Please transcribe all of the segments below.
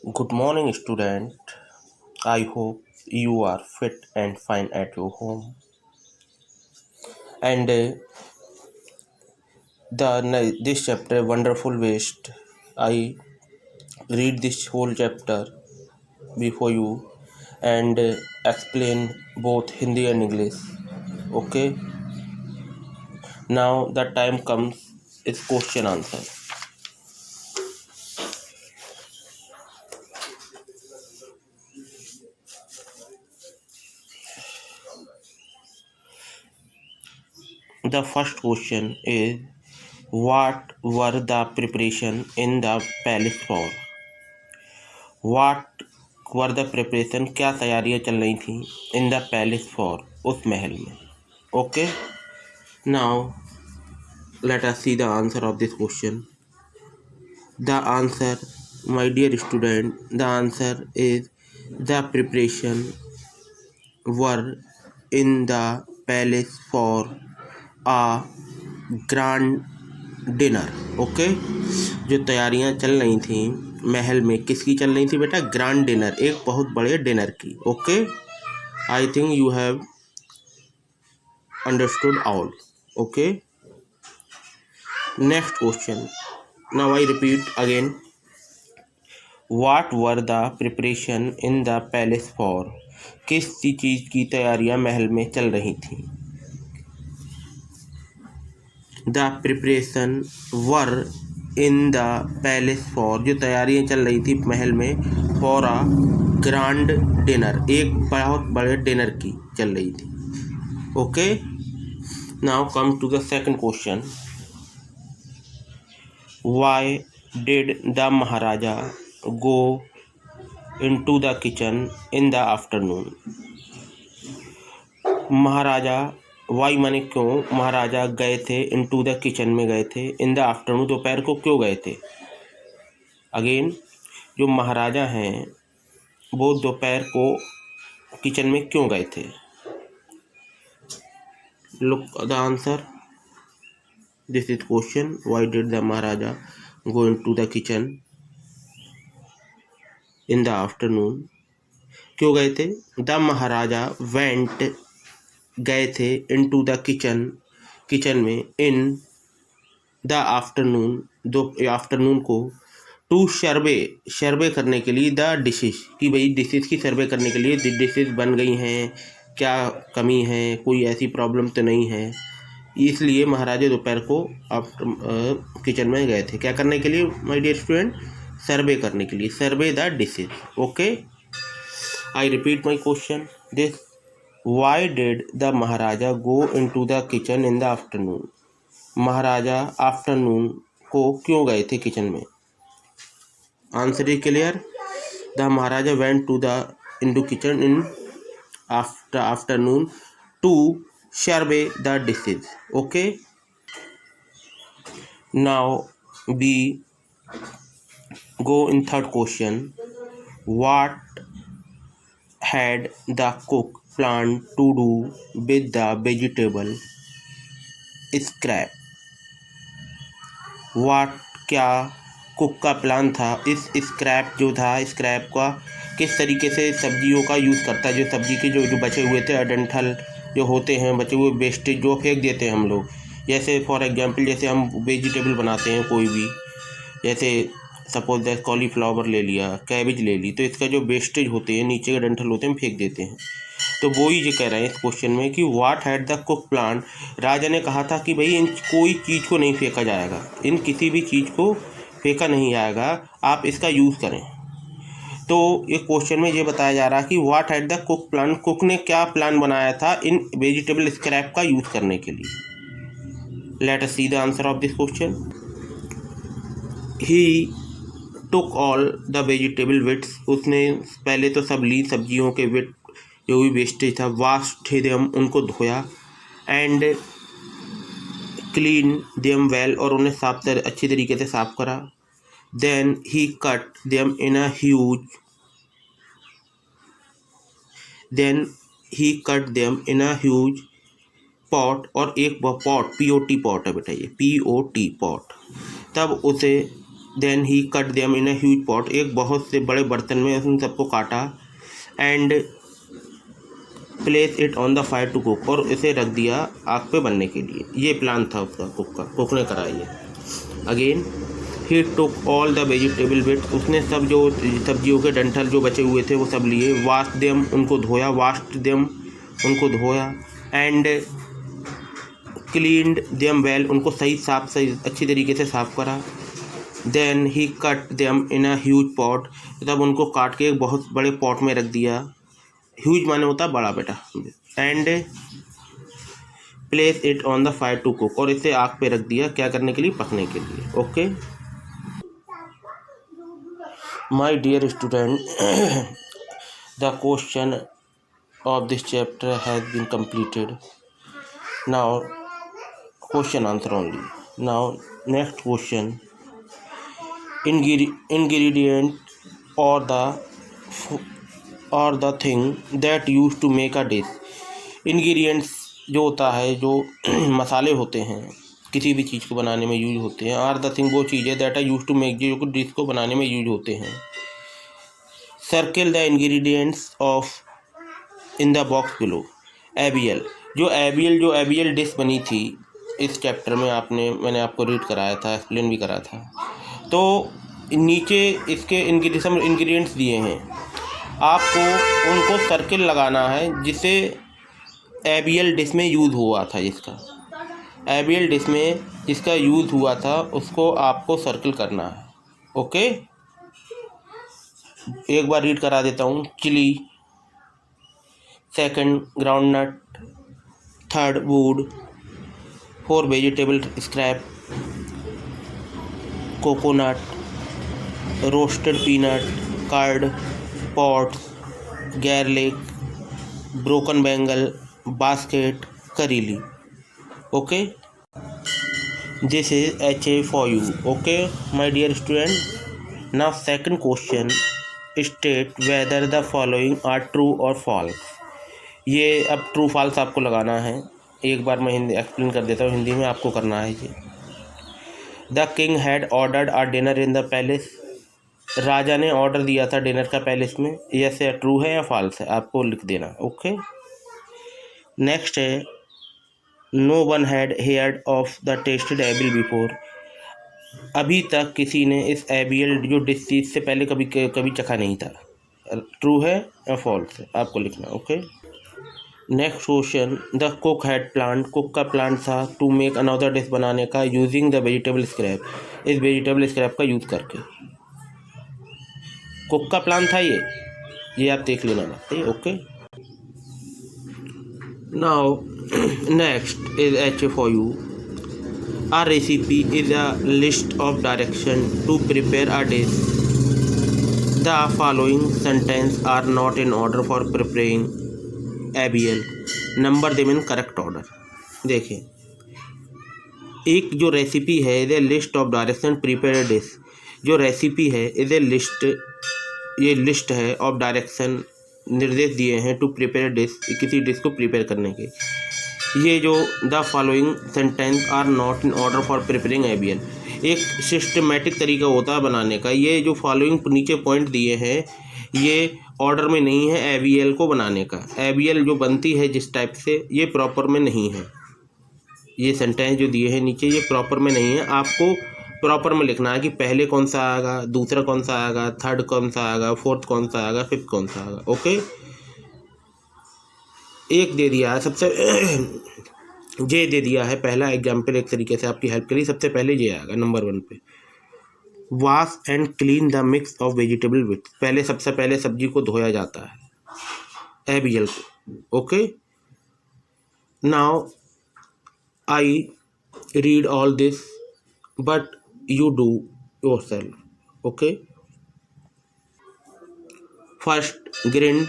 Good morning, student. I hope you are fit and fine at your home. And this chapter, Wonderful Waste. I read this whole chapter before you and explain both Hindi and English. Okay. Now the time comes. It's question answer. The first question is, what were the preparation in the palace for? What were the preparation, क्या तैयारियां चल रही थी इन the palace for, उस महल में. Okay, now let us see the answer of this question. The answer, my dear student, the answer is the preparation were in the palace for a grand dinner. Okay, जो तैयारियां चल रही थी महल में, किसकी चल रही थी बेटा? ग्रैंड डिनर, एक बहुत बड़े डिनर की. Okay, I think you have understood all. Okay, next question. Now I repeat again. What were the preparation in the palace for? किस चीज की तैयारियां महल में चल रही थी? The preparation were in the palace for, जो तैयारियां चल रही थी महल में, फॉर अ ग्रैंड डिनर, एक बहुत बड़े डिनर की चल रही थी. Okay, now come to the second question. Why did the maharaja go into the kitchen in the afternoon? महाराजा, वाई माने क्यों, महाराजा गए थे इनटू द किचन में गए थे, इन द आफ्टरनून दोपहर को क्यों गए थे? अगेन, जो महाराजा हैं वो दोपहर को किचन में क्यों गए थे? Look the answer. This is question. Why did the maharaja go into the kitchen in the afternoon? क्यों गए थे? द महाराजा वेंट, गए थे, इनटू द किचन, किचन में, इन द आफ्टरनून, दो आफ्टरनून को, टू सर्वे, सर्वे करने के लिए, द डिशेज, कि भाई डिशेज की सर्वे करने के लिए, डिशेज बन गई हैं, क्या कमी है, कोई ऐसी प्रॉब्लम तो नहीं है. इसलिए महाराजा दोपहर को किचन में गए थे. क्या करने के लिए माय डियर स्टूडेंट? सर्वे करने के लिए. Survey the dishes. Okay, I repeat my question. This, why did the maharaja go into the kitchen in the afternoon? महाराजा आफ्टरनून को क्यों गए थे किचन में? Answer is clear. The maharaja went to the into kitchen in afternoon to survey the dishes. Okay, now we go in third question. What had the cook planned to do with the vegetable scrap? What, क्या cook का plan था इस scrap, जो था scrap का, किस तरीके से सब्जियों का यूज़ करता है? जो सब्जी के जो बचे हुए थे डंठल जो होते हैं, बचे हुए वेस्टेज जो फेंक देते हैं हम लोग, जैसे फॉर एग्जांपल जैसे हम वेजिटेबल बनाते हैं कोई भी, जैसे सपोज दैट कॉलीफ्लावर ले लिया, कैबेज ले ली, तो इसका जो वेस्टेज होते हैं, नीचे के डंठल होते हैं, हम फेंक देते हैं. तो वो ही जो कह रहे हैं इस क्वेश्चन में कि what had the cook plan. राजा ने कहा था कि भाई इन कोई चीज़ को नहीं फेंका जाएगा, इन किसी भी चीज़ को फेंका नहीं जाएगा, आप इसका यूज़ करें. तो ये क्वेश्चन में ये बताया जा रहा कि what had the cook plan, cook ने क्या प्लान बनाया था इन वेजिटेबल स्क्रैप का यूज़ करने के लिए. Let us see the answer of this question. He took all the vegetable bits, उसने पहले तो सब ली सब्जियों के वेट, जो भी वेस्टेज था, वाश्ड देम, उनको धोया, एंड क्लीन देम वेल, और उन्हें अच्छी तरीके से साफ करा. Then he cut them in a huge, then he cut them in a huge pot, और एक पॉट, POT पॉट है बेटा, ये POT पॉट. तब उसे then he cut them in a huge pot, एक बहुत से बड़े बर्तन में उन सबको काटा, and place it on the fire to cook, और इसे रख दिया आग पे बनने के लिए। ये प्लान था उसका, कुक ने करा ये। Again he took all the vegetable bits, उसने सब जो सब्जियों के डंठल जो बचे हुए थे वो सब लिए, वाश देम, उनको धोया, वाश्ड देम, उनको धोया, एंड क्लीन्ड देम वेल, उनको सही अच्छी तरीके से साफ करा। Then he cut them in a huge pot, तब उनको काट के एक बहुत बड़े पॉट में रख दिया, ह्यूज माने होता है बड़ा बेटा, and place it on the fire to cook, और इसे आग पे रख दिया, क्या करने के लिए, पकने के लिए। Okay my dear student, the question of this chapter has been completed. Now question answer only. Now next question, ingredient or the thing that used to make a dish. ingredients जो होता है, जो मसाले होते हैं किसी भी चीज़ को बनाने में यूज होते हैं, आर द थिंग वो चीज़ है that are use to make, जो डिश को बनाने में यूज होते हैं। Circle the ingredients of in the box below. Avial, जो एबीएल डिश बनी थी इस चैप्टर में, मैंने आपको रीड कराया था, एक्सप्लेन भी करा था। तो नीचे इसके इंग्रेडिएंट्स दिए हैं, आपको उनको सर्किल लगाना है जिसे एबीएल डिश में यूज़ हुआ था, एबीएल डिश में जिसका यूज़ हुआ था उसको आपको सर्किल करना है। ओके, एक बार रीड करा देता हूँ। Chilli, second groundnut, third wood, four vegetable scrap, coconut, roasted peanut, curd, pots, garlic, broken bangle, basket, curry leaf. Okay, this is HA for you. Okay my dear student, now second question, state whether the following are true or false. ये अब true false आपको लगाना है। एक बार मैं Hindi explain कर देता हूँ, हिंदी में आपको करना है ये। The king had ordered a dinner in the palace, राजा ने ऑर्डर दिया था डिनर का पैलेस में। यस या ट्रू है या फॉल्स है, आपको लिख देना। ओके, नेक्स्ट है, no one had heard of the tasted avial before, अभी तक किसी ने इस एबियल जो डिश थी इससे पहले कभी चखा नहीं था। ट्रू है या फॉल्स है, आपको लिखना। Okay, next question, the cook had plan, cook का प्लान था टू मेक अनदर डिश बनाने का, यूजिंग द वेजिटेबल स्क्रैप, इस वेजिटेबल स्क्रैप का यूज़ करके। कुक का प्लान था ये आप देख लेना लगता है। Okay, now next is HA for you. A recipe is a list of directions to prepare a dish. The following sentences are not in order for preparing ABL. Number them in correct order. देखें, एक जो recipe है is a list of direction prepare a dish, जो recipe है is a list, ये list है of direction, निर्देश दिए हैं टू प्रिपेयर डिश, किसी डिश को प्रिपेयर करने के। ये जो the following sentence are not in order for preparing avial, एक सिस्टमेटिक तरीका होता है बनाने का। ये जो फॉलोइंग नीचे पॉइंट दिए हैं ये ऑर्डर में नहीं है एबीएल को बनाने का। एबीएल जो बनती है जिस टाइप से, ये प्रॉपर में नहीं है। ये सेंटेंस जो दिए हैं नीचे ये प्रॉपर में नहीं है, आपको प्रॉपर में लिखना है कि पहले कौन सा आएगा, दूसरा कौन सा आएगा, थर्ड कौन सा आएगा, फोर्थ कौन सा आएगा, फिफ्थ कौन सा आएगा। ओके, एक दे दिया है सबसे जे दे दिया है पहला एग्जाम्पल, एक तरीके से आपकी हेल्प के लिए। सबसे पहले ये आएगा नंबर 1 पे, wash and clean the mix of vegetable with, पहले सबसे पहले सब्जी को धोया जाता है एबीएल को। Okay, now I read all this but you do yourself. Okay, first grind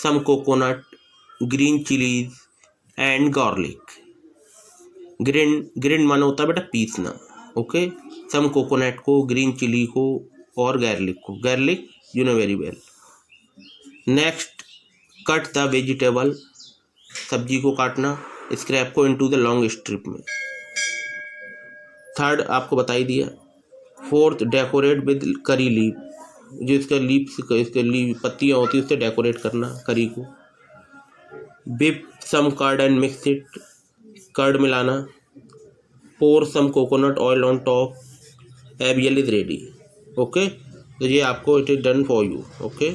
some coconut, green chilies and garlic. grind माना होता है बेटा पीसना। ओके, सम कोकोनट को, ग्रीन चिली को और गार्लिक को, garlic you know very well. Next, cut the vegetable, सब्जी को काटना, स्क्रैप को इनटू द लॉन्ग स्ट्रिप में। थर्ड आपको बता ही दिया, फोर्थ, डेकोरेट विद करी लीफ, जो इसका लीफ, इसके लीफ पत्तियाँ होती है उससे डेकोरेट करना करी को। Whip some curd and mix it, curd मिलाना। Pour some coconut oil on top, avial is ready. Okay, तो ये आपको it is done for you. Okay.